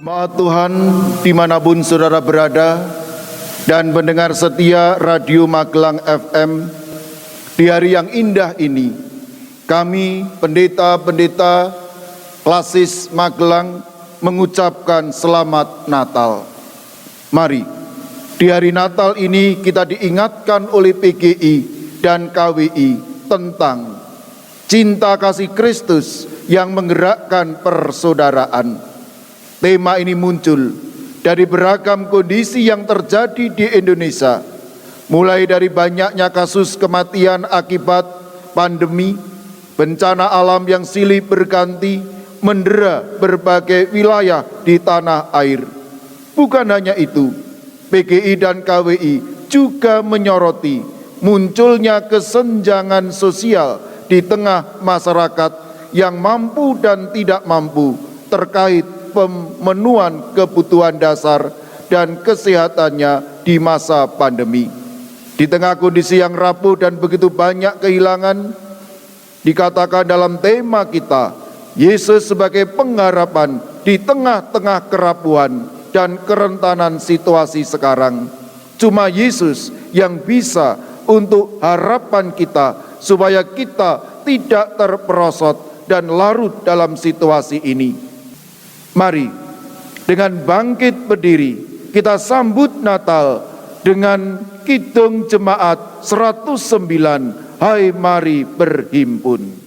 Jemaat Tuhan dimanapun saudara berada dan pendengar setia Radio Magelang FM, di hari yang indah ini kami pendeta-pendeta klasis Magelang mengucapkan selamat Natal. Mari di hari Natal ini kita diingatkan oleh PGI dan KWI tentang cinta kasih Kristus yang menggerakkan persaudaraan. Tema ini muncul dari beragam kondisi yang terjadi di Indonesia, mulai dari banyaknya kasus kematian akibat pandemi, bencana alam yang silih berganti mendera berbagai wilayah di tanah air. Bukan hanya itu, PGI dan KWI juga menyoroti munculnya kesenjangan sosial di tengah masyarakat yang mampu dan tidak mampu terkait pemenuhan kebutuhan dasar dan kesehatannya di masa pandemi. Di tengah kondisi yang rapuh dan begitu banyak kehilangan, dikatakan dalam tema kita, Yesus sebagai pengharapan di tengah-tengah kerapuhan dan kerentanan situasi sekarang. Cuma Yesus yang bisa untuk harapan kita supaya kita tidak terperosot dan larut dalam situasi ini. Mari dengan bangkit berdiri kita sambut Natal dengan kidung jemaat 109, Hai mari berhimpun.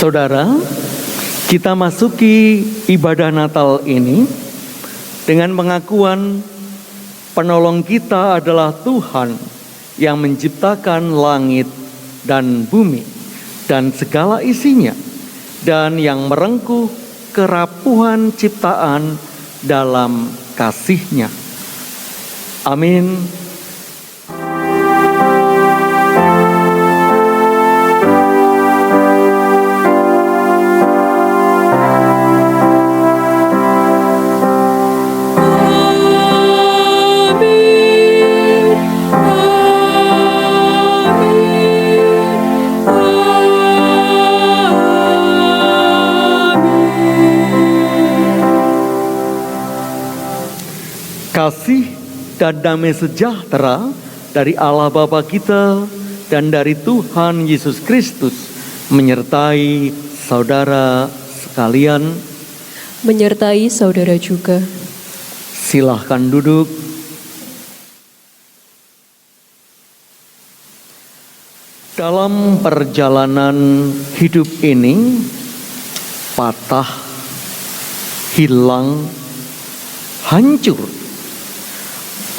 Saudara, kita masuki ibadah Natal ini dengan pengakuan penolong kita adalah Tuhan yang menciptakan langit dan bumi dan segala isinya, dan yang merengkuh kerapuhan ciptaan dalam kasih-Nya. Amin. dan damai sejahtera dari Allah Bapa kita dan dari Tuhan Yesus Kristus menyertai saudara sekalian. Menyertai saudara juga. Silahkan duduk. Dalam perjalanan hidup ini, patah, hilang, hancur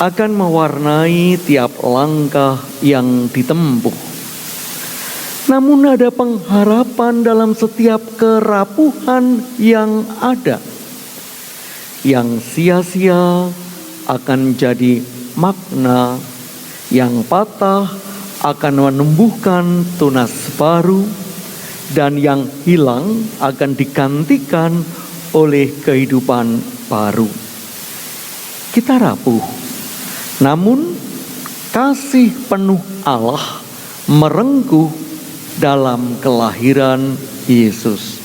akan mewarnai tiap langkah yang ditempuh. Namun ada pengharapan dalam setiap kerapuhan yang ada. Yang sia-sia akan jadi makna, yang patah akan menumbuhkan tunas baru, dan yang hilang akan digantikan oleh kehidupan baru. Kita rapuh, namun kasih penuh Allah merengkuh dalam kelahiran Yesus.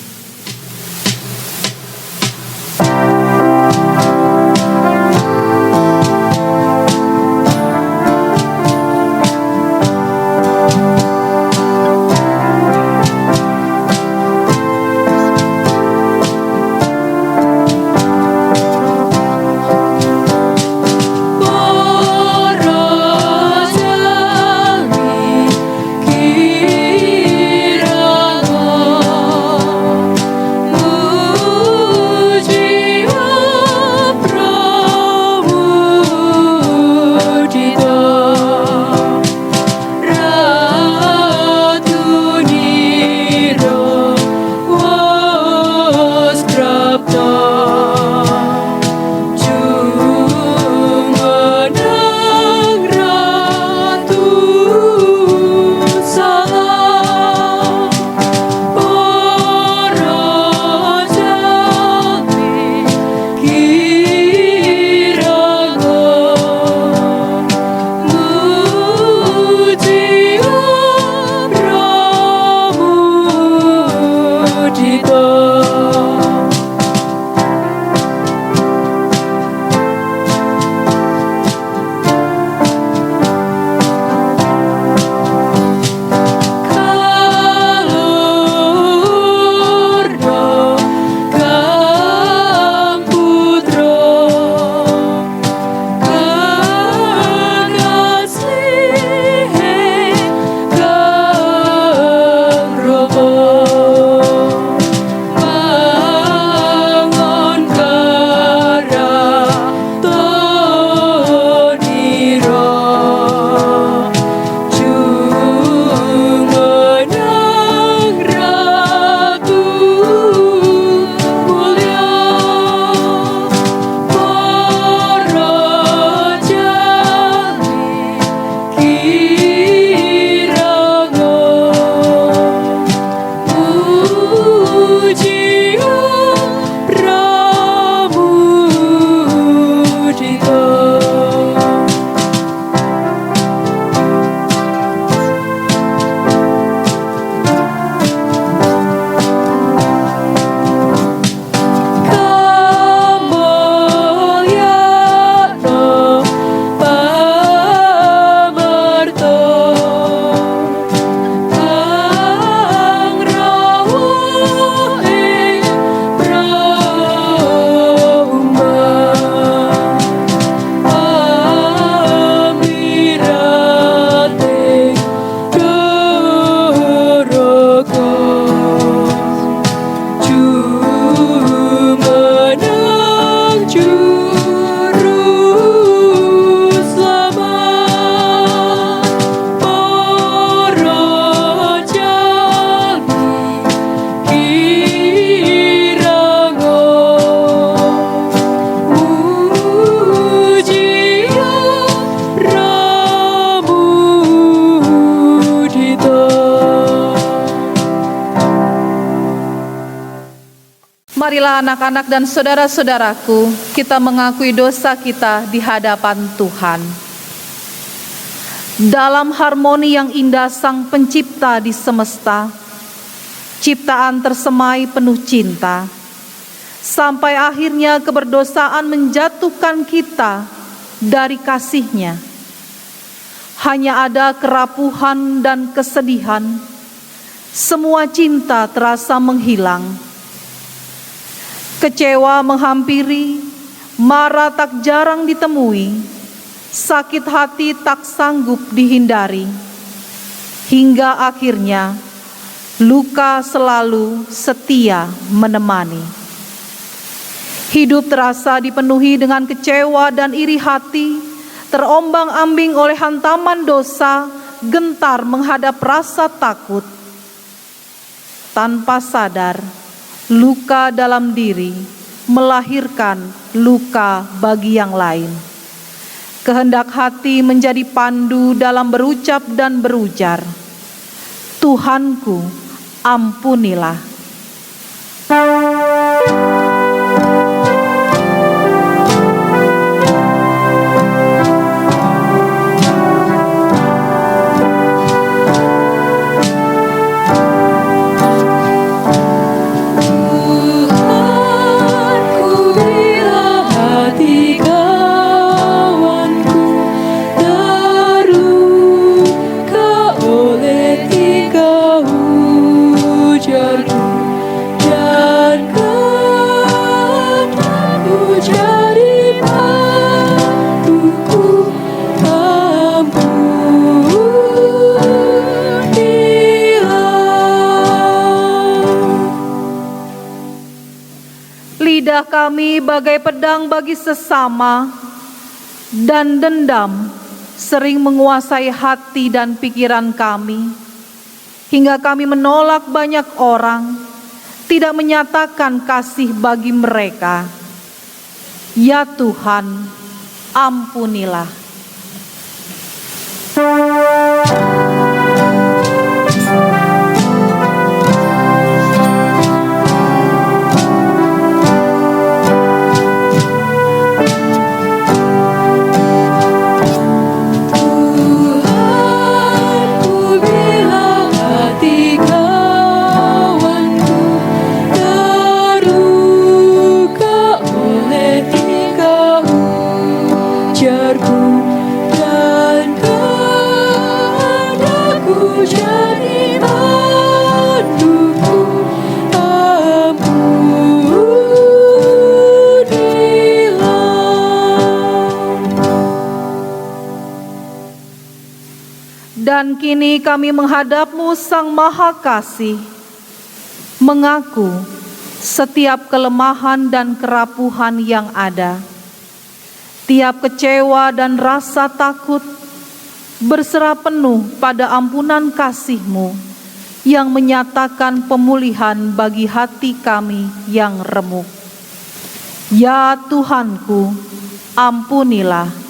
Marilah anak-anak dan saudara-saudaraku, kita mengakui dosa kita di hadapan Tuhan. Dalam harmoni yang indah Sang Pencipta di semesta, ciptaan tersemai penuh cinta, sampai akhirnya keberdosaan menjatuhkan kita dari kasih-Nya. Hanya ada kerapuhan dan kesedihan, semua cinta terasa menghilang. Kecewa menghampiri, marah tak jarang ditemui, sakit hati tak sanggup dihindari. Hingga akhirnya, luka selalu setia menemani. Hidup terasa dipenuhi dengan kecewa dan iri hati, terombang-ambing oleh hantaman dosa, gentar menghadap rasa takut. Tanpa sadar, luka dalam diri melahirkan luka bagi yang lain. Kehendak hati menjadi pandu dalam berucap dan berujar, Tuhanku, ampunilah. Lidah kami bagai pedang bagi sesama, dan dendam sering menguasai hati dan pikiran kami, hingga kami menolak banyak orang, tidak menyatakan kasih bagi mereka. Ya Tuhan, ampunilah. Dan kini kami menghadap-Mu Sang Maha Kasih, mengaku setiap kelemahan dan kerapuhan yang ada, tiap kecewa dan rasa takut, berserah penuh pada ampunan kasih-Mu yang menyatakan pemulihan bagi hati kami yang remuk. Ya Tuhanku, ampunilah.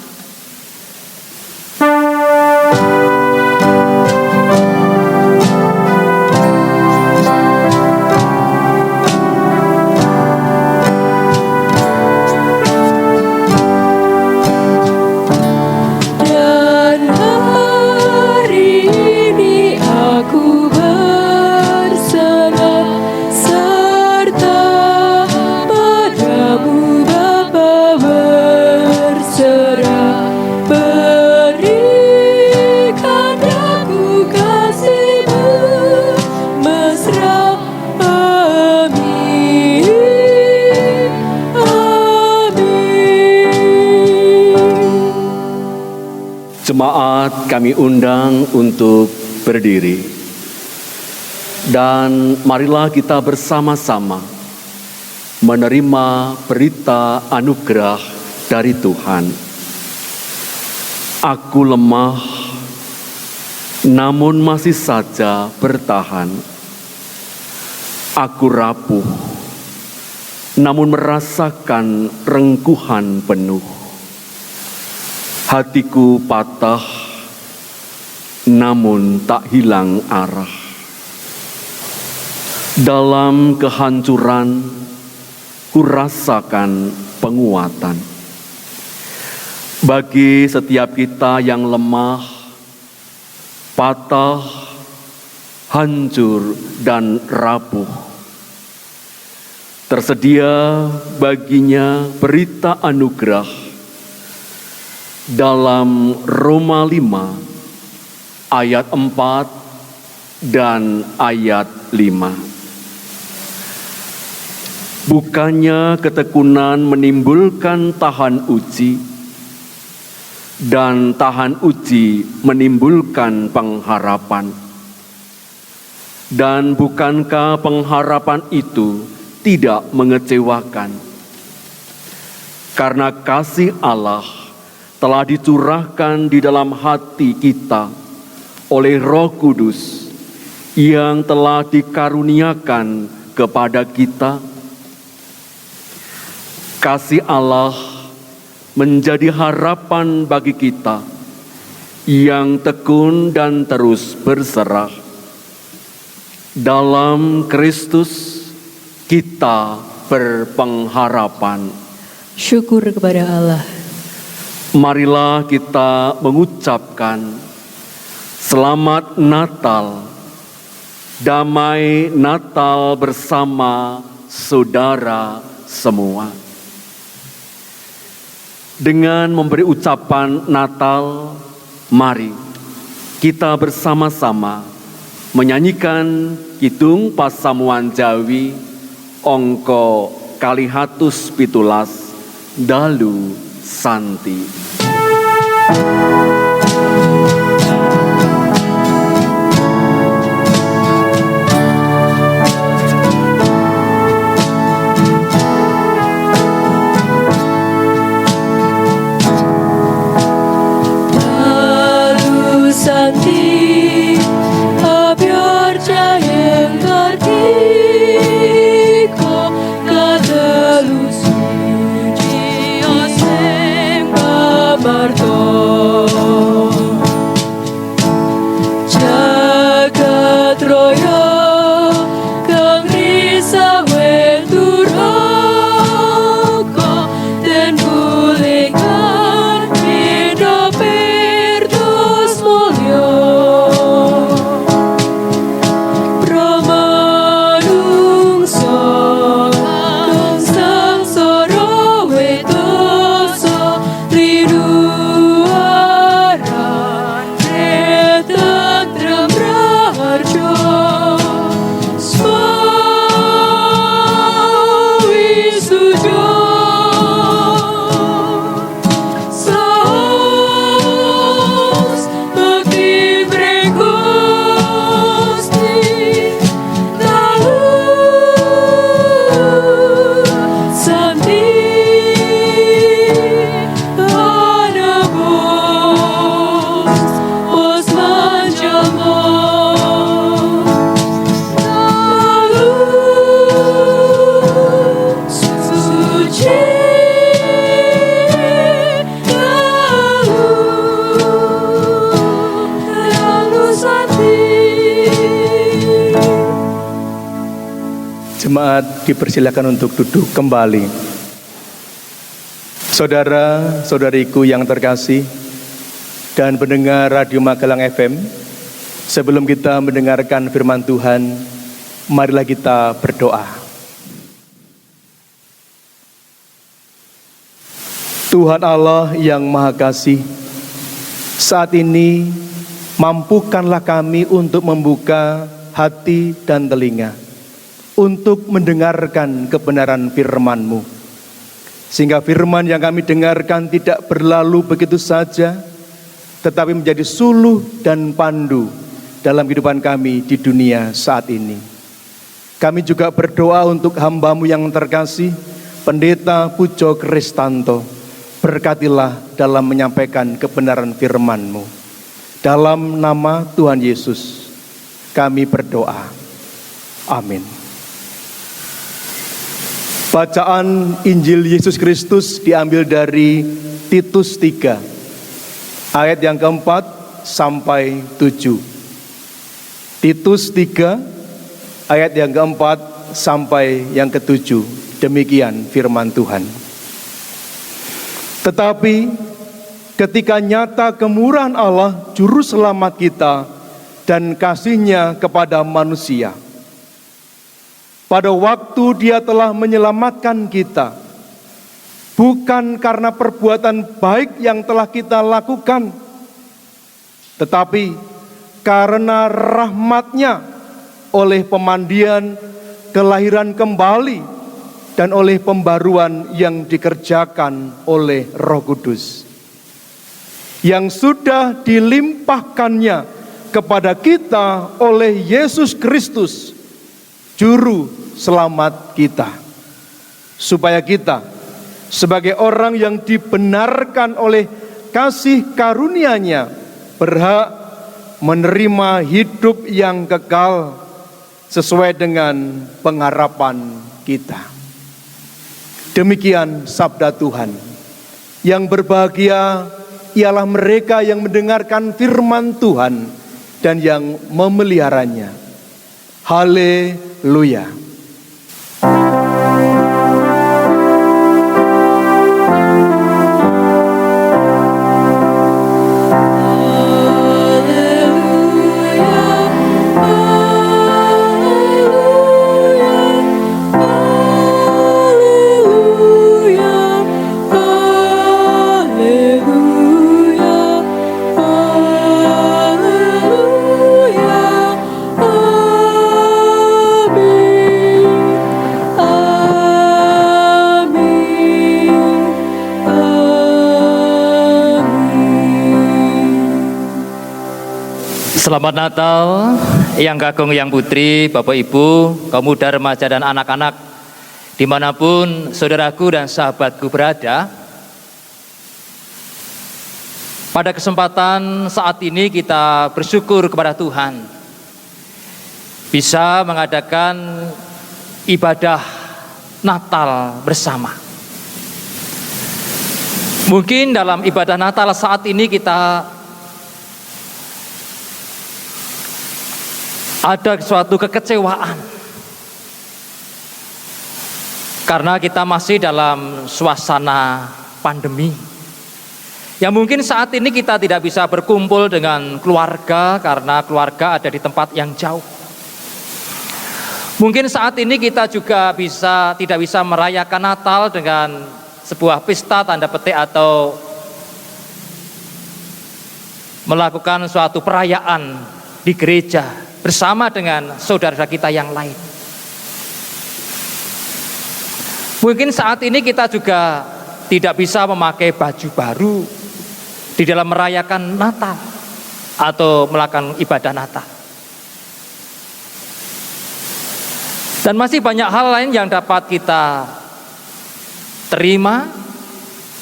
Jemaat kami undang untuk berdiri, dan marilah kita bersama-sama menerima berita anugerah dari Tuhan. Aku lemah, namun masih saja bertahan. Aku rapuh, namun merasakan rengkuhan penuh. Hatiku patah, namun tak hilang arah. Dalam kehancuran, ku rasakan penguatan. Bagi setiap kita yang lemah, patah, hancur, dan rapuh, tersedia baginya berita anugerah dalam Roma 5 ayat 4 dan ayat 5. Bukannya ketekunan menimbulkan tahan uji, dan tahan uji menimbulkan pengharapan. Dan bukankah pengharapan itu tidak mengecewakan? Karena kasih Allah telah dicurahkan di dalam hati kita oleh Roh Kudus yang telah dikaruniakan kepada kita. Kasih Allah menjadi harapan bagi kita yang tekun dan terus berserah. Dalam Kristus kita berpengharapan. Syukur kepada Allah. Marilah kita mengucapkan Selamat Natal, damai Natal bersama saudara semua. Dengan memberi ucapan Natal, mari kita bersama-sama menyanyikan Kidung Pasamuan Jawi Angka 217 Dalu Santi. Jemaat dipersilakan untuk duduk kembali. Saudara-saudariku yang terkasih dan pendengar Radio Magelang FM, sebelum kita mendengarkan firman Tuhan, marilah kita berdoa. Tuhan Allah yang Maha Kasih, saat ini mampukanlah kami untuk membuka hati dan telinga untuk mendengarkan kebenaran firman-Mu. Sehingga firman yang kami dengarkan tidak berlalu begitu saja, tetapi menjadi suluh dan pandu dalam kehidupan kami di dunia saat ini. Kami juga berdoa untuk hamba-Mu yang terkasih, Pendeta Pujo Kristanto. Berkatilah dalam menyampaikan kebenaran firman-Mu. Dalam nama Tuhan Yesus, kami berdoa. Amin. Bacaan Injil Yesus Kristus diambil dari Titus 3, ayat yang keempat sampai 7. Titus 3, ayat yang keempat sampai yang ketujuh. Demikian firman Tuhan. Tetapi ketika nyata kemurahan Allah Juru Selamat kita dan kasih-Nya kepada manusia, pada waktu Dia telah menyelamatkan kita bukan karena perbuatan baik yang telah kita lakukan, tetapi karena rahmat-Nya oleh pemandian, kelahiran kembali, dan oleh pembaruan yang dikerjakan oleh Roh Kudus, yang sudah dilimpahkannya kepada kita oleh Yesus Kristus, Juru Selamat kita, supaya kita sebagai orang yang dibenarkan oleh kasih karunia-Nya berhak menerima hidup yang kekal sesuai dengan pengharapan kita. Demikian sabda Tuhan. Yang berbahagia ialah mereka yang mendengarkan firman Tuhan dan yang memeliharanya. Haleluya. Selamat Natal, yang kakung, yang putri, Bapak Ibu, kaum muda, remaja, dan anak-anak, dimanapun saudaraku dan sahabatku berada. Pada kesempatan saat ini kita bersyukur kepada Tuhan bisa mengadakan ibadah Natal bersama. Mungkin dalam ibadah Natal saat ini kita ada suatu kekecewaan karena kita masih dalam suasana pandemi. Yang mungkin saat ini kita tidak bisa berkumpul dengan keluarga karena keluarga ada di tempat yang jauh. Mungkin saat ini kita juga tidak bisa merayakan Natal dengan sebuah pesta tanda petik atau melakukan suatu perayaan di gereja bersama dengan saudara kita yang lain. Mungkin saat ini kita juga tidak bisa memakai baju baru di dalam merayakan Natal atau melakukan ibadah Natal. Dan masih banyak hal lain yang dapat kita terima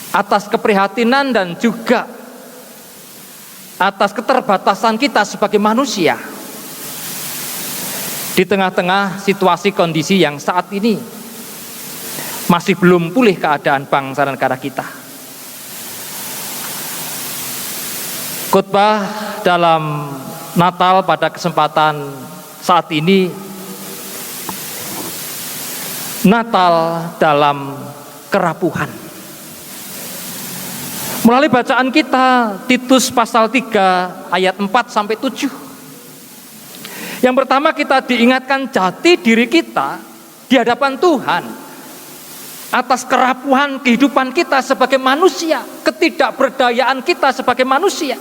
atas keprihatinan dan juga atas keterbatasan kita sebagai manusia. Di tengah-tengah situasi kondisi yang saat ini masih belum pulih keadaan bangsa dan negara kita. Khotbah dalam Natal pada kesempatan saat ini, Natal dalam kerapuhan. Melalui bacaan kita Titus pasal 3 ayat 4 sampai 7. Yang pertama, kita diingatkan jati diri kita di hadapan Tuhan atas kerapuhan kehidupan kita sebagai manusia, ketidakberdayaan kita sebagai manusia.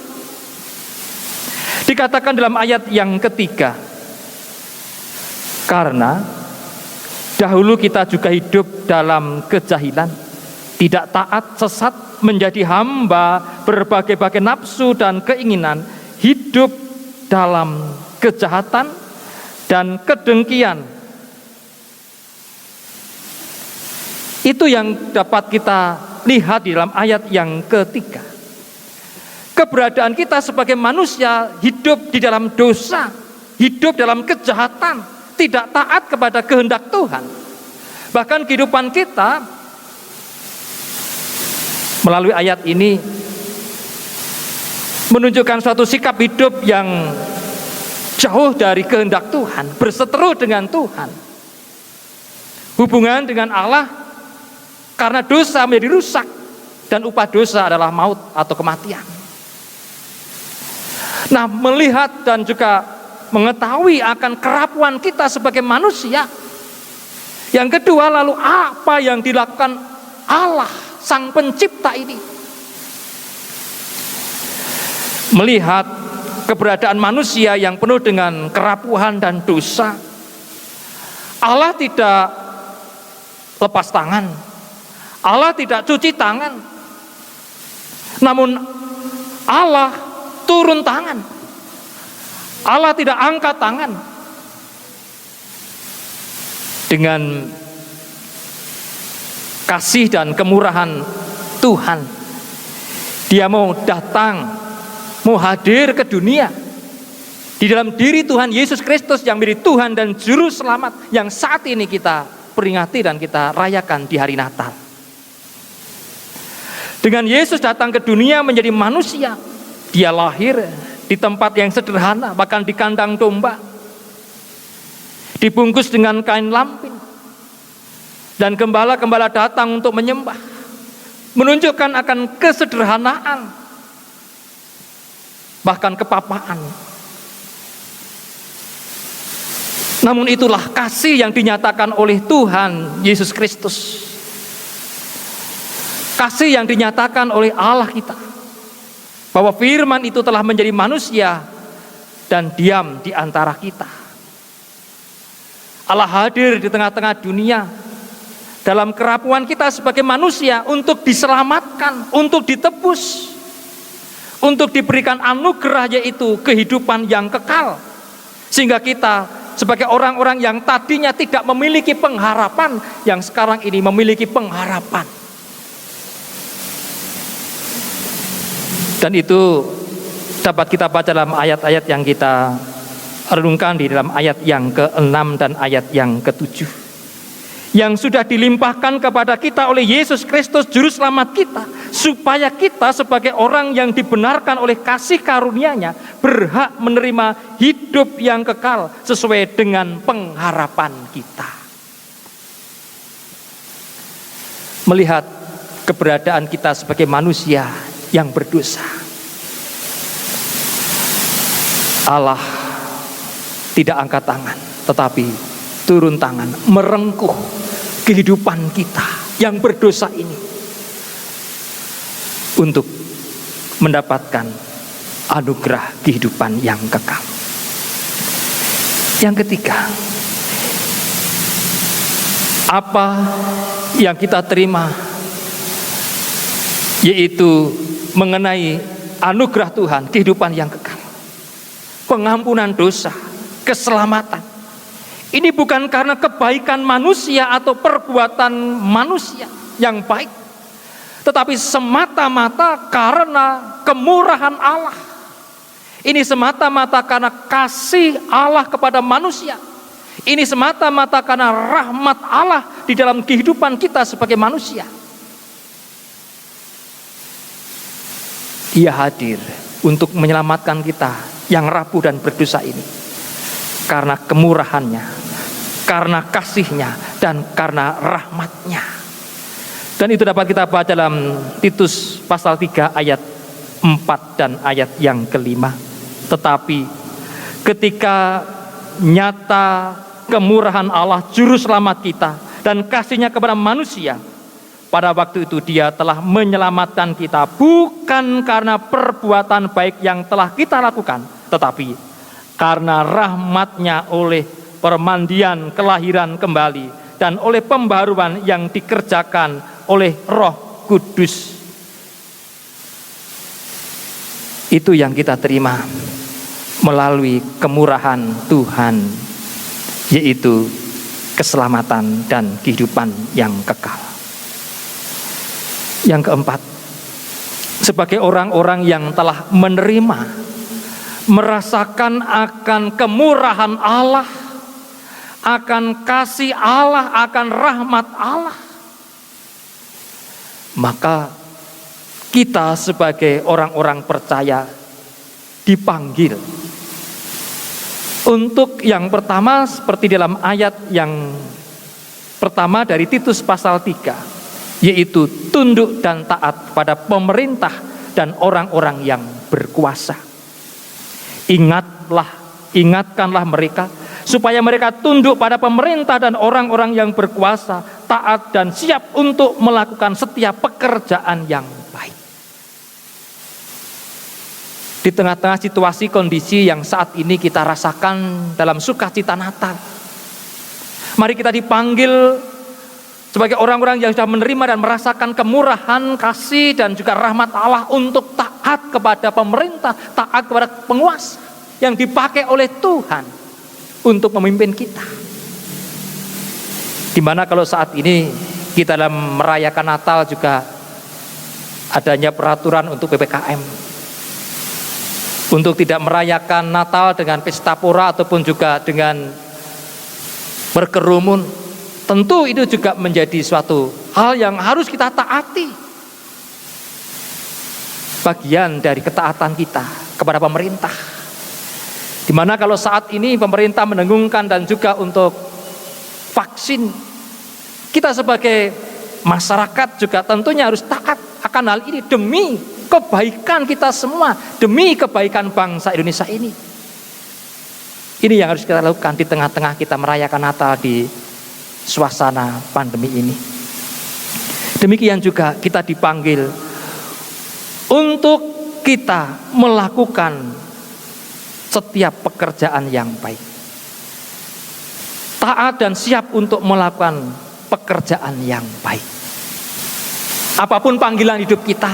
Dikatakan dalam ayat yang ketiga, karena dahulu kita juga hidup dalam kejahilan, tidak taat, sesat, menjadi hamba berbagai-bagai nafsu dan keinginan, hidup dalam kejahatan dan kedengkian. Itu yang dapat kita lihat di dalam ayat yang ketiga. Keberadaan kita sebagai manusia hidup di dalam dosa, hidup dalam kejahatan, tidak taat kepada kehendak Tuhan. Bahkan kehidupan kita melalui ayat ini menunjukkan suatu sikap hidup yang jauh dari kehendak Tuhan, berseteru dengan Tuhan. Hubungan dengan Allah karena dosa menjadi rusak, dan upah dosa adalah maut atau kematian. Nah, melihat dan juga mengetahui akan kerapuan kita sebagai manusia. Yang kedua, lalu apa yang dilakukan Allah Sang Pencipta ini. Melihat keberadaan manusia yang penuh dengan kerapuhan dan dosa, Allah tidak lepas tangan, Allah tidak cuci tangan, namun Allah turun tangan. Allah tidak angkat tangan. Dengan kasih dan kemurahan Tuhan, Dia mau datang, mau hadir ke dunia di dalam diri Tuhan Yesus Kristus yang menjadi Tuhan dan Juru Selamat yang saat ini kita peringati dan kita rayakan di hari Natal. Dengan Yesus datang ke dunia menjadi manusia, Dia lahir di tempat yang sederhana, bahkan di kandang domba, dibungkus dengan kain lampin, dan gembala-gembala datang untuk menyembah, menunjukkan akan kesederhanaan, bahkan kepapaan. Namun itulah kasih yang dinyatakan oleh Tuhan Yesus Kristus, kasih yang dinyatakan oleh Allah kita, bahwa firman itu telah menjadi manusia dan diam di antara kita. Allah hadir di tengah-tengah dunia dalam kerapuan kita sebagai manusia untuk diselamatkan, untuk ditebus, untuk diberikan anugerah, yaitu kehidupan yang kekal. Sehingga kita sebagai orang-orang yang tadinya tidak memiliki pengharapan, yang sekarang ini memiliki pengharapan. Dan itu dapat kita baca dalam ayat-ayat yang kita renungkan di dalam ayat yang ke-6 dan ayat yang ke-7, yang sudah dilimpahkan kepada kita oleh Yesus Kristus Juru Selamat kita, supaya kita sebagai orang yang dibenarkan oleh kasih karunia-Nya berhak menerima hidup yang kekal sesuai dengan pengharapan kita. Melihat keberadaan kita sebagai manusia yang berdosa, Allah tidak angkat tangan, tetapi turun tangan, merengkuh kehidupan kita yang berdosa ini untuk mendapatkan anugerah kehidupan yang kekal. Yang ketiga, apa yang kita terima, yaitu mengenai anugerah Tuhan, kehidupan yang kekal, pengampunan dosa, keselamatan. Ini bukan karena kebaikan manusia atau perbuatan manusia yang baik, tetapi semata-mata karena kemurahan Allah. Ini semata-mata karena kasih Allah kepada manusia. Ini semata-mata karena rahmat Allah di dalam kehidupan kita sebagai manusia. Dia hadir untuk menyelamatkan kita yang rapuh dan berdosa ini, karena kemurahannya, karena kasihnya, dan karena rahmatnya. Dan itu dapat kita baca dalam Titus pasal 3 ayat 4 dan ayat yang ke-5. Tetapi ketika nyata kemurahan Allah Juru Selamat kita dan kasihnya kepada manusia, pada waktu itu Dia telah menyelamatkan kita bukan karena perbuatan baik yang telah kita lakukan, tetapi karena rahmat-Nya oleh permandian kelahiran kembali dan oleh pembaruan yang dikerjakan oleh Roh Kudus. Itu yang kita terima melalui kemurahan Tuhan, yaitu keselamatan dan kehidupan yang kekal. Yang keempat, sebagai orang-orang yang telah menerima, merasakan akan kemurahan Allah, akan kasih Allah, akan rahmat Allah, maka kita sebagai orang-orang percaya dipanggil untuk yang pertama, seperti dalam ayat yang pertama dari Titus pasal 3, yaitu tunduk dan taat pada pemerintah dan orang-orang yang berkuasa. Ingatkanlah mereka supaya mereka tunduk pada pemerintah dan orang-orang yang berkuasa, taat dan siap untuk melakukan setiap pekerjaan yang baik. Di tengah-tengah situasi kondisi yang saat ini kita rasakan dalam sukacita Natal, mari kita dipanggil sebagai orang-orang yang sudah menerima dan merasakan kemurahan, kasih, dan juga rahmat Allah untuk taat kepada pemerintah, taat kepada penguasa yang dipakai oleh Tuhan untuk memimpin kita. Dimana kalau saat ini kita dalam merayakan Natal juga adanya peraturan untuk PPKM. Untuk tidak merayakan Natal dengan pesta pora ataupun juga dengan berkerumun. Tentu itu juga menjadi suatu hal yang harus kita taati. Bagian dari ketaatan kita kepada pemerintah. Dimana kalau saat ini pemerintah mendengungkan dan juga untuk vaksin, kita sebagai masyarakat juga tentunya harus taat akan hal ini demi kebaikan kita semua, demi kebaikan bangsa Indonesia ini. Ini yang harus kita lakukan di tengah-tengah kita merayakan Natal di suasana pandemi ini. Demikian juga kita dipanggil untuk kita melakukan setiap pekerjaan yang baik. Taat dan siap untuk melakukan pekerjaan yang baik. Apapun panggilan hidup kita,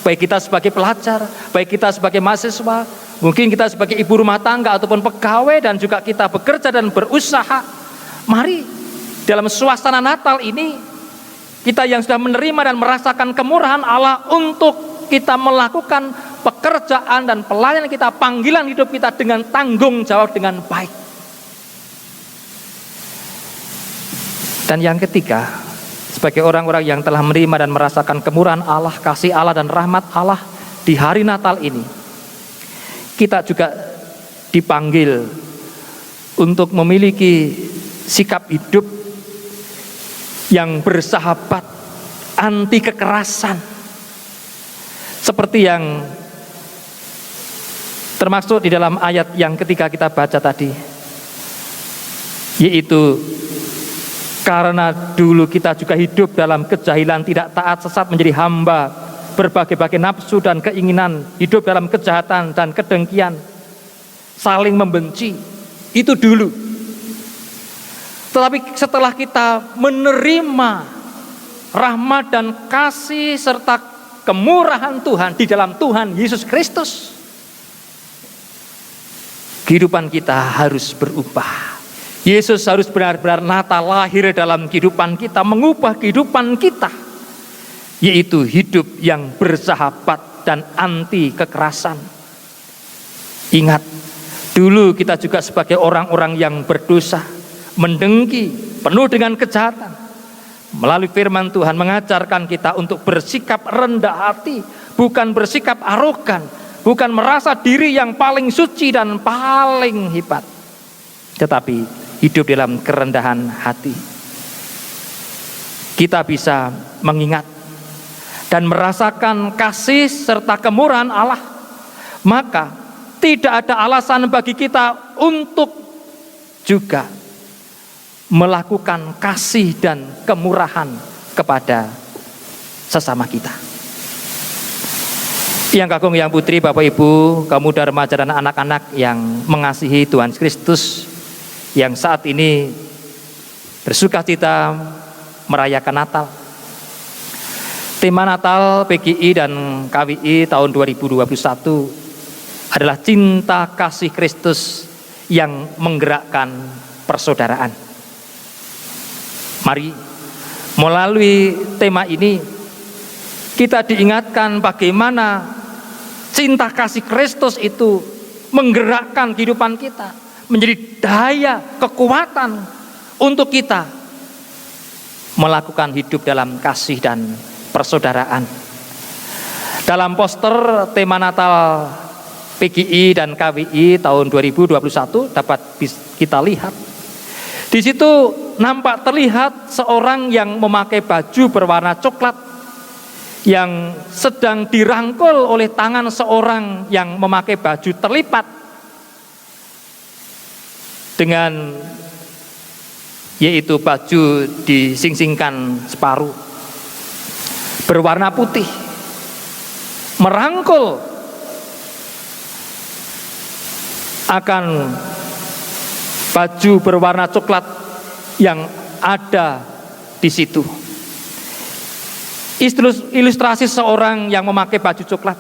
baik kita sebagai pelajar, baik kita sebagai mahasiswa, mungkin kita sebagai ibu rumah tangga ataupun pegawai dan juga kita bekerja dan berusaha. Mari dalam suasana Natal ini kita yang sudah menerima dan merasakan kemurahan Allah untuk kita melakukan pekerjaan dan pelayanan kita, panggilan hidup kita dengan tanggung jawab dengan baik. Dan yang ketiga, sebagai orang-orang yang telah menerima dan merasakan kemurahan Allah, kasih Allah dan rahmat Allah di hari Natal ini, kita juga dipanggil untuk memiliki sikap hidup yang bersahabat, anti kekerasan, seperti yang termasuk di dalam ayat yang ketika kita baca tadi, yaitu karena dulu kita juga hidup dalam kejahilan, tidak taat, sesat, menjadi hamba berbagai-bagai nafsu dan keinginan, hidup dalam kejahatan dan kedengkian, saling membenci. Itu dulu. Tetapi setelah kita menerima rahmat dan kasih serta kemurahan Tuhan di dalam Tuhan Yesus Kristus, kehidupan kita harus berubah. Yesus harus benar-benar Natal lahir dalam kehidupan kita, mengubah kehidupan kita, yaitu hidup yang bersahabat dan anti kekerasan. Ingat, dulu kita juga sebagai orang-orang yang berdosa, mendengki, penuh dengan kejahatan. Melalui firman Tuhan mengajarkan kita untuk bersikap rendah hati, bukan bersikap arogan, bukan merasa diri yang paling suci dan paling hebat, tetapi hidup dalam kerendahan hati. Kita bisa mengingat dan merasakan kasih serta kemurahan Allah, maka tidak ada alasan bagi kita untuk juga melakukan kasih dan kemurahan kepada sesama kita. Yang kakung, yang putri, Bapak Ibu, kaum muda, remaja dan anak-anak yang mengasihi Tuhan Kristus, yang saat ini bersukacita merayakan Natal. Tema Natal PGI dan KWI tahun 2021 adalah cinta kasih Kristus yang menggerakkan persaudaraan. Mari melalui tema ini kita diingatkan bagaimana cinta kasih Kristus itu menggerakkan kehidupan kita, menjadi daya, kekuatan untuk kita melakukan hidup dalam kasih dan persaudaraan. Dalam poster tema Natal PGI dan KWI tahun 2021 dapat kita lihat. Di situ nampak terlihat seorang yang memakai baju berwarna coklat yang sedang dirangkul oleh tangan seorang yang memakai baju terlipat dengan yaitu baju disingsingkan separuh, berwarna putih, merangkul akan baju berwarna coklat yang ada di situ. Ilustrasi seorang yang memakai baju coklat,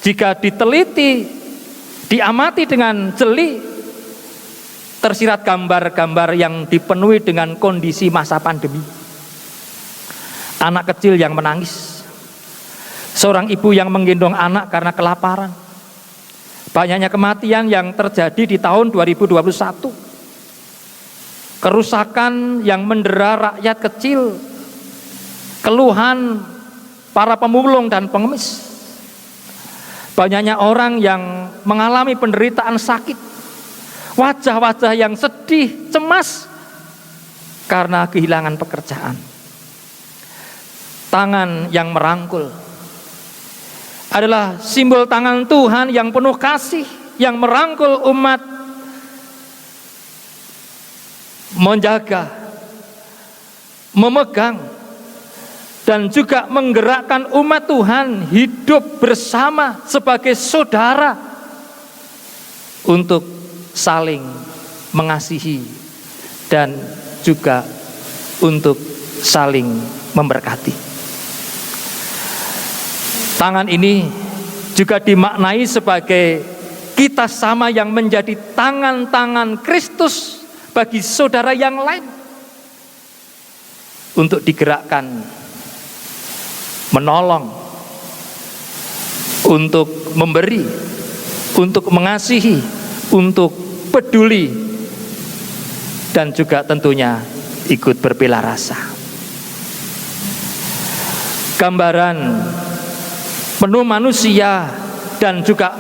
jika diteliti, diamati dengan jeli, tersirat gambar-gambar yang dipenuhi dengan kondisi masa pandemi. Anak kecil yang menangis, seorang ibu yang menggendong anak karena kelaparan, banyaknya kematian yang terjadi di tahun 2021, kerusakan yang mendera rakyat kecil, keluhan para pemulung dan pengemis, banyaknya orang yang mengalami penderitaan sakit, wajah-wajah yang sedih, cemas karena kehilangan pekerjaan. Tangan yang merangkul adalah simbol tangan Tuhan yang penuh kasih, yang merangkul umat, menjaga, memegang, dan juga menggerakkan umat Tuhan hidup bersama sebagai saudara untuk saling mengasihi dan juga untuk saling memberkati. Tangan ini juga dimaknai sebagai kita sama yang menjadi tangan-tangan Kristus bagi saudara yang lain untuk digerakkan, menolong, untuk memberi, untuk mengasihi, untuk peduli, dan juga tentunya ikut berbela rasa. Gambaran penuh manusia dan juga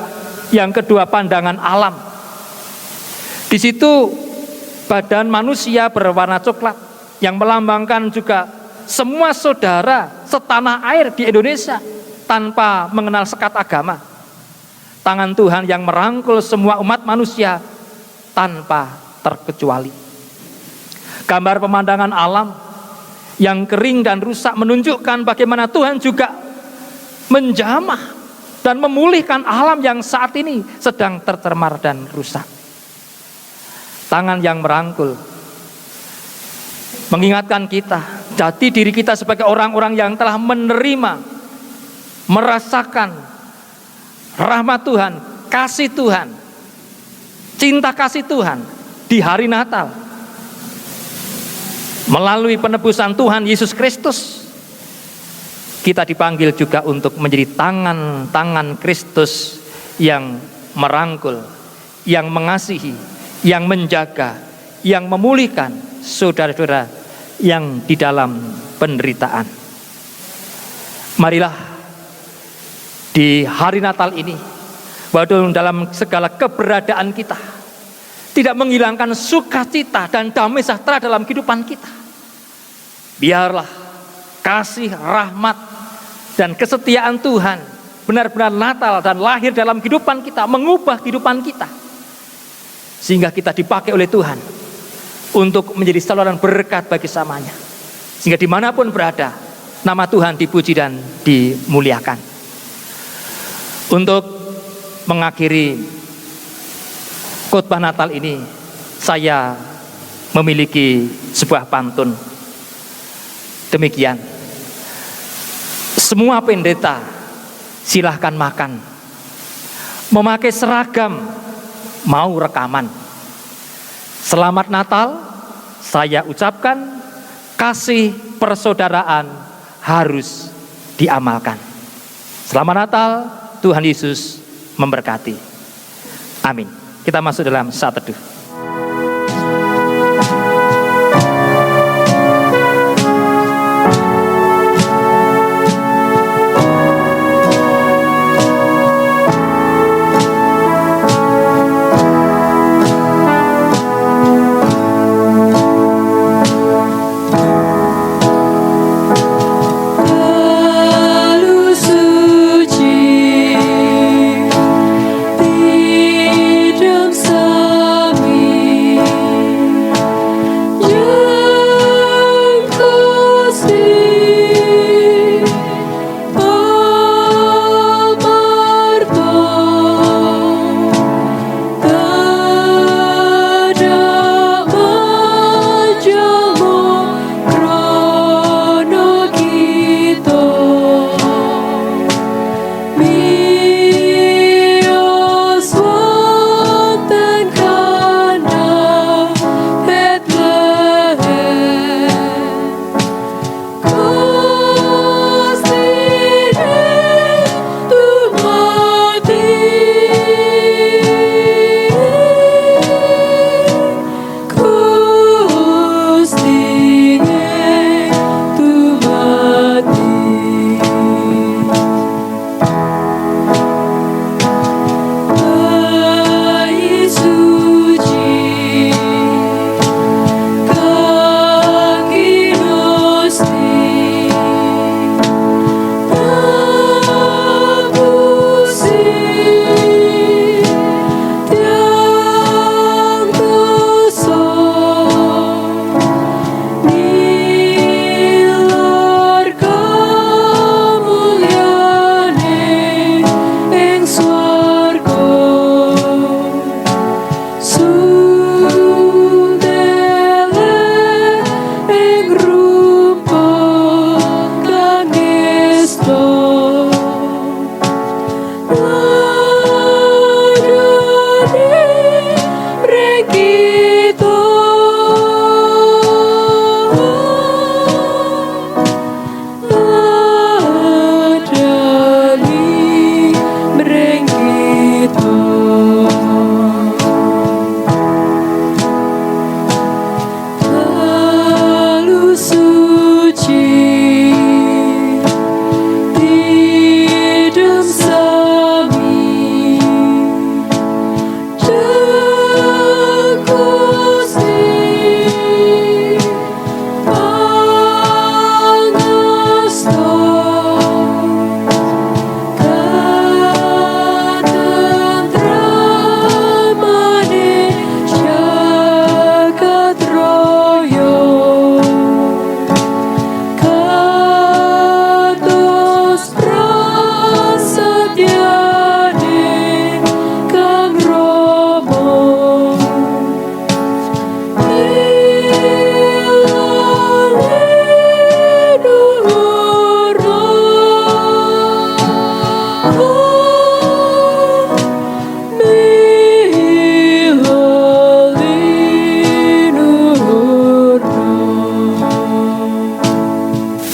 yang kedua pandangan alam. Di situ badan manusia berwarna coklat yang melambangkan juga semua saudara setanah air di Indonesia tanpa mengenal sekat agama. Tangan Tuhan yang merangkul semua umat manusia tanpa terkecuali. Gambar pemandangan alam yang kering dan rusak menunjukkan bagaimana Tuhan juga menjamah dan memulihkan alam yang saat ini sedang tercemar dan rusak. Tangan yang merangkul mengingatkan kita jati diri kita sebagai orang-orang yang telah menerima, merasakan rahmat Tuhan, kasih Tuhan, cinta kasih Tuhan di hari Natal melalui penebusan Tuhan Yesus Kristus. Kita dipanggil juga untuk menjadi tangan-tangan Kristus yang merangkul, yang mengasihi, yang menjaga, yang memulihkan saudara-saudara yang di dalam penderitaan. Marilah di hari Natal ini, bahwa dalam segala keberadaan kita, tidak menghilangkan sukacita dan damai sejahtera dalam kehidupan kita. Biarlah kasih, rahmat, dan kesetiaan Tuhan benar-benar natal dan lahir dalam kehidupan kita, mengubah kehidupan kita, sehingga kita dipakai oleh Tuhan untuk menjadi saluran berkat bagi samanya, sehingga dimanapun berada nama Tuhan dipuji dan dimuliakan. Untuk mengakhiri khotbah Natal ini, saya memiliki sebuah pantun. Demikian, semua pendeta silahkan makan, memakai seragam, mau rekaman. Selamat Natal, saya ucapkan, kasih persaudaraan harus diamalkan. Selamat Natal, Tuhan Yesus memberkati. Amin. Kita masuk dalam saat teduh. Di dalam sami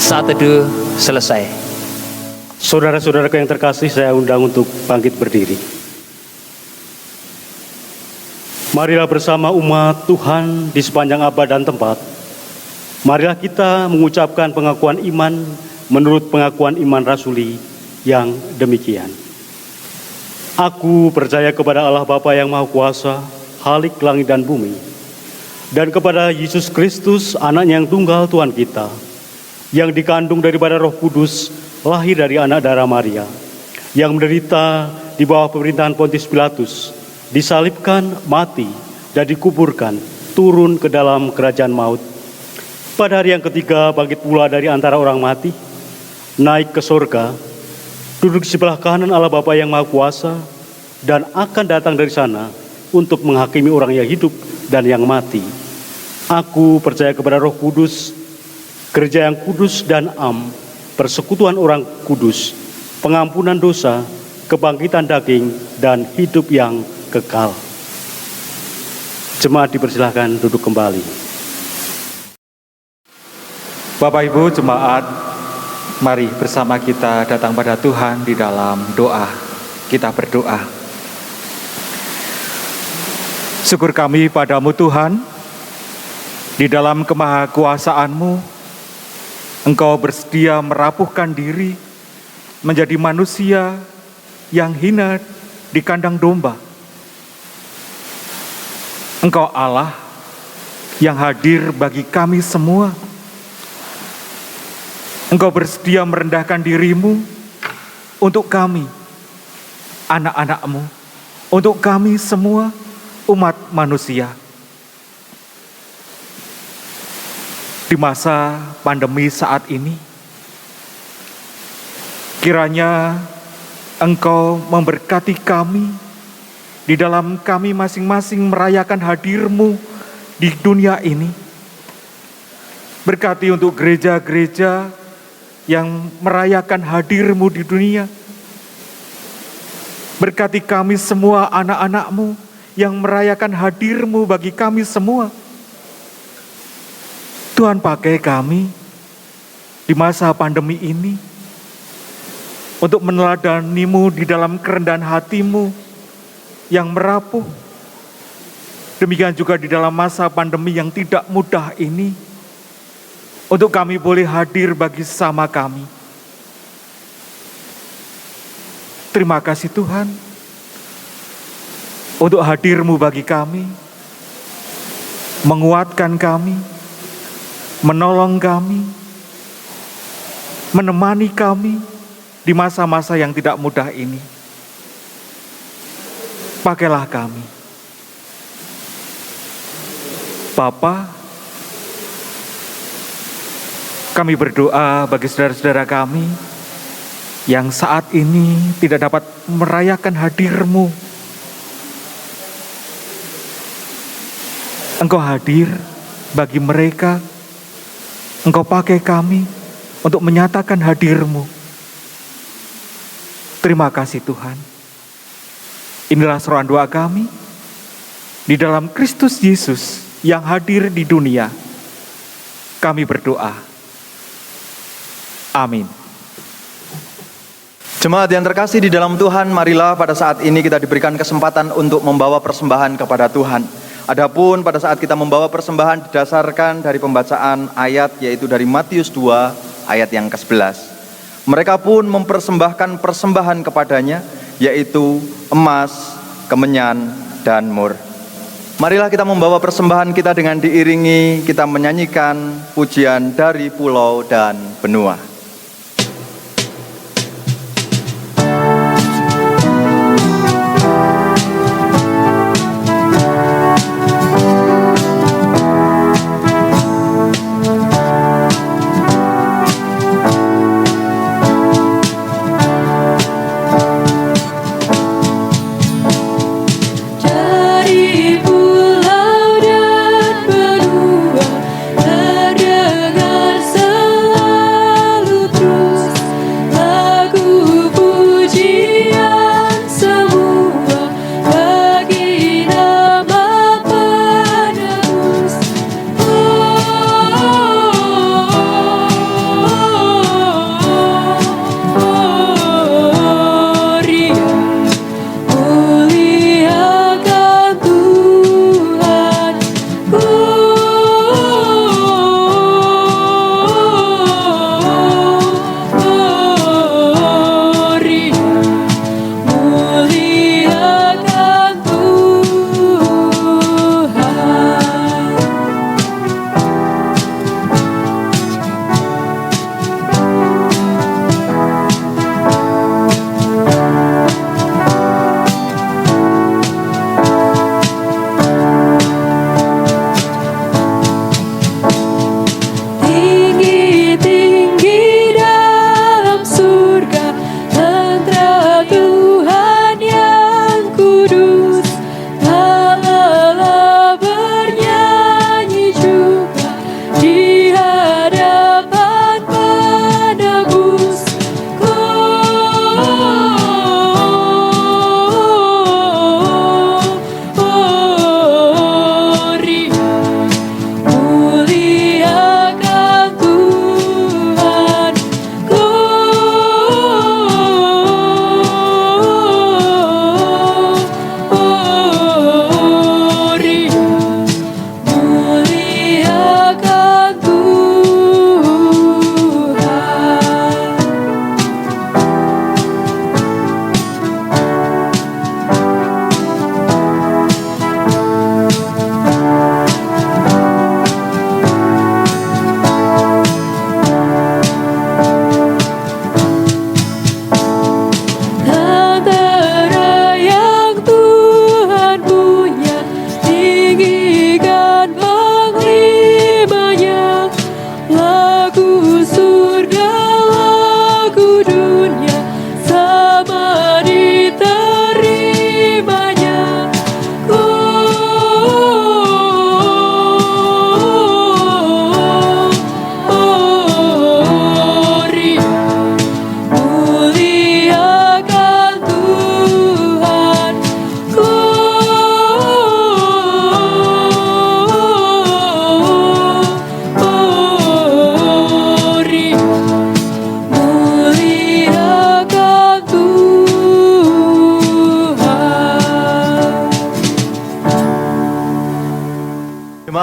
Saat teduh selesai. Saudara-saudaraku yang terkasih, saya undang untuk bangkit berdiri. Marilah bersama umat Tuhan di sepanjang abad dan tempat. Marilah kita mengucapkan pengakuan iman menurut pengakuan iman rasuli yang demikian. Aku percaya kepada Allah Bapa yang Maha Kuasa, Khalik langit dan bumi, dan kepada Yesus Kristus, Anaknya yang tunggal Tuhan kita, yang dikandung daripada Roh Kudus, lahir dari anak darah Maria, yang menderita di bawah pemerintahan Pontius Pilatus, disalibkan, mati, dan dikuburkan, turun ke dalam kerajaan maut. Pada hari yang ketiga bangkit pula dari antara orang mati, naik ke sorga, duduk di sebelah kanan Allah Bapa yang Maha Kuasa, dan akan datang dari sana untuk menghakimi orang yang hidup dan yang mati. Aku percaya kepada Roh Kudus, gereja yang kudus dan am, persekutuan orang kudus, pengampunan dosa, kebangkitan daging, dan hidup yang kekal. Jemaat dipersilahkan duduk kembali. Bapak Ibu jemaat, mari bersama kita datang pada Tuhan di dalam doa. Kita berdoa. Syukur kami padamu Tuhan, di dalam kemahakuasaan-Mu, Engkau bersedia merapuhkan diri menjadi manusia yang hina di kandang domba. Engkau Allah yang hadir bagi kami semua. Engkau bersedia merendahkan diri-Mu untuk kami, anak-anak-Mu, untuk kami semua umat manusia. Di masa pandemi saat ini, kiranya Engkau memberkati kami di dalam kami masing-masing merayakan hadir-Mu di dunia ini. Berkati untuk gereja-gereja yang merayakan hadir-Mu di dunia. Berkati kami semua anak-anak-Mu yang merayakan hadir-Mu bagi kami semua. Tuhan, pakai kami di masa pandemi ini untuk meneladani-Mu di dalam kerendahan hati-Mu yang merapuh. Demikian juga di dalam masa pandemi yang tidak mudah ini, untuk kami boleh hadir bagi sesama kami. Terima kasih Tuhan untuk hadir-Mu bagi kami, menguatkan kami, menolong kami, menemani kami di masa-masa yang tidak mudah ini. Pakailah kami. Bapa, kami berdoa bagi saudara-saudara kami yang saat ini tidak dapat merayakan hadir-Mu. Engkau hadir bagi mereka. Engkau pakai kami untuk menyatakan hadir-Mu. Terima kasih Tuhan. Inilah seruan doa kami. di dalam Kristus Yesus yang hadir di dunia, kami berdoa. Amin. Jemaat yang terkasih di dalam Tuhan, marilah pada saat ini kita diberikan kesempatan untuk membawa persembahan kepada Tuhan. Adapun pada saat kita membawa persembahan didasarkan dari pembacaan ayat, yaitu dari Matius 2 ayat yang ke-11. Mereka pun mempersembahkan persembahan kepadanya, yaitu emas, kemenyan, dan mur. Marilah kita membawa persembahan kita dengan diiringi kita menyanyikan pujian dari pulau dan benua.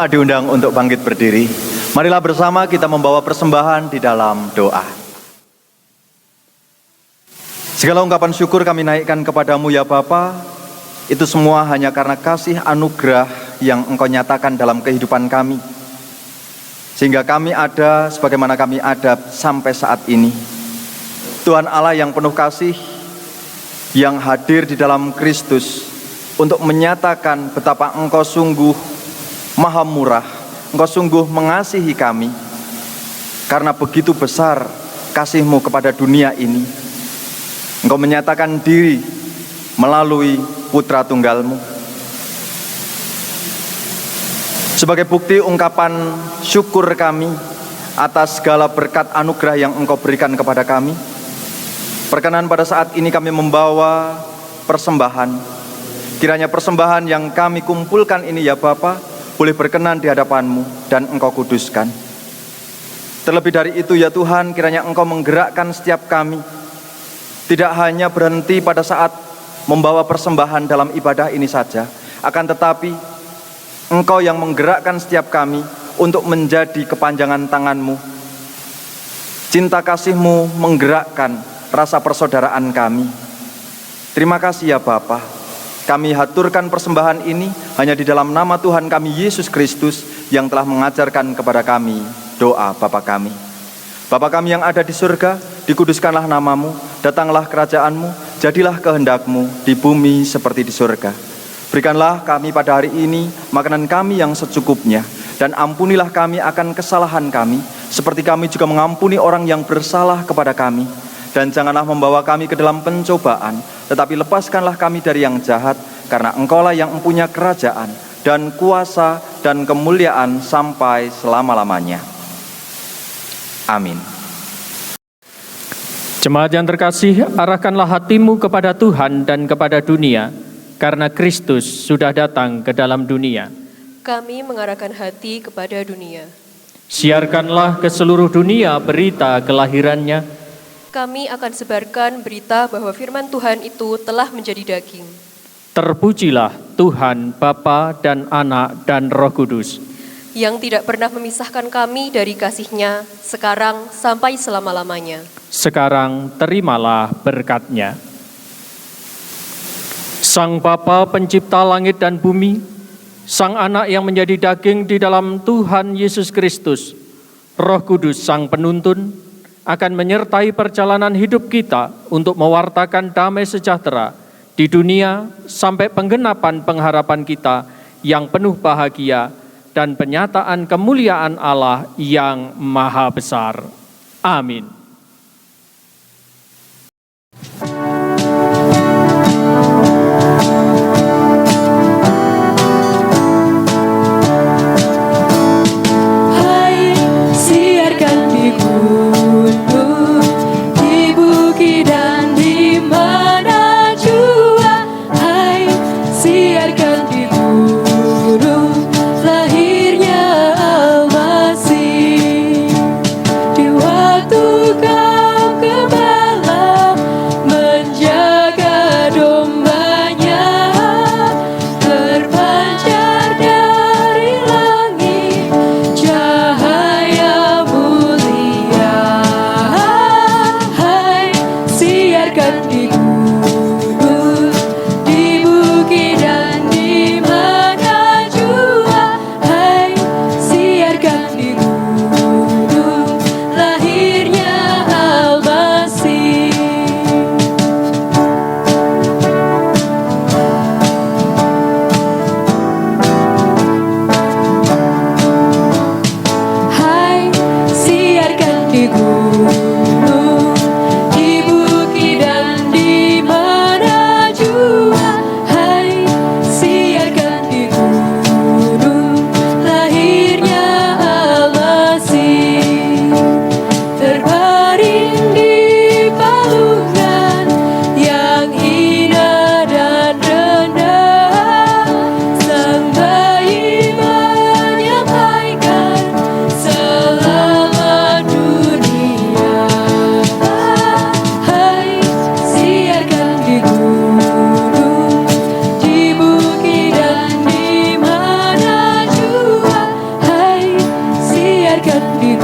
Diundang untuk bangkit berdiri. Marilah bersama kita membawa persembahan di dalam doa. Segala ungkapan syukur kami naikkan kepadamu ya Bapa. Itu semua hanya karena kasih anugerah yang Engkau nyatakan dalam kehidupan kami. Sehingga kami ada sebagaimana kami ada sampai saat ini. Tuhan Allah yang penuh kasih, yang hadir di dalam Kristus untuk menyatakan betapa Engkau sungguh Maha murah, Engkau sungguh mengasihi kami, karena begitu besar kasih-Mu kepada dunia ini. Engkau menyatakan diri melalui Putra Tunggal-Mu. Sebagai bukti ungkapan syukur kami atas segala berkat anugerah yang Engkau berikan kepada kami, perkenan pada saat ini kami membawa persembahan Kiranya persembahan yang kami kumpulkan ini ya Bapa, boleh berkenan di hadapan-Mu dan Engkau kuduskan. Terlebih dari itu ya Tuhan, kiranya Engkau menggerakkan setiap kami, tidak hanya berhenti pada saat membawa persembahan dalam ibadah ini saja, akan tetapi Engkau yang menggerakkan setiap kami untuk menjadi kepanjangan tangan-Mu. Cinta kasih-Mu menggerakkan rasa persaudaraan kami. Terima kasih ya Bapa. Kami haturkan persembahan ini hanya di dalam nama Tuhan kami Yesus Kristus yang telah mengajarkan kepada kami doa Bapa kami. Bapa kami yang ada di surga, dikuduskanlah nama-Mu, datanglah kerajaan-Mu, jadilah kehendak-Mu di bumi seperti di surga. Berikanlah kami pada hari ini makanan kami yang secukupnya, dan ampunilah kami akan kesalahan kami, seperti kami juga mengampuni orang yang bersalah kepada kami. Dan janganlah membawa kami ke dalam pencobaan, tetapi lepaskanlah kami dari yang jahat, karena Engkaulah yang mempunyai kerajaan, dan kuasa, dan kemuliaan sampai selama-lamanya. Amin. Jemaat yang terkasih, arahkanlah hatimu kepada Tuhan dan kepada dunia, karena Kristus sudah datang ke dalam dunia. Kami mengarahkan hati kepada dunia. Siarkanlah ke seluruh dunia berita kelahirannya. Kami akan sebarkan berita bahwa firman Tuhan itu telah menjadi daging. Terpujilah Tuhan, Bapa dan Anak dan Roh Kudus, yang tidak pernah memisahkan kami dari kasih-Nya, sekarang sampai selama-lamanya. Sekarang terimalah berkat-Nya. Sang Bapa pencipta langit dan bumi, Sang Anak yang menjadi daging di dalam Tuhan Yesus Kristus, Roh Kudus Sang Penuntun, akan menyertai perjalanan hidup kita untuk mewartakan damai sejahtera di dunia sampai penggenapan pengharapan kita yang penuh bahagia dan penyataan kemuliaan Allah yang maha besar. Amin. biarkan di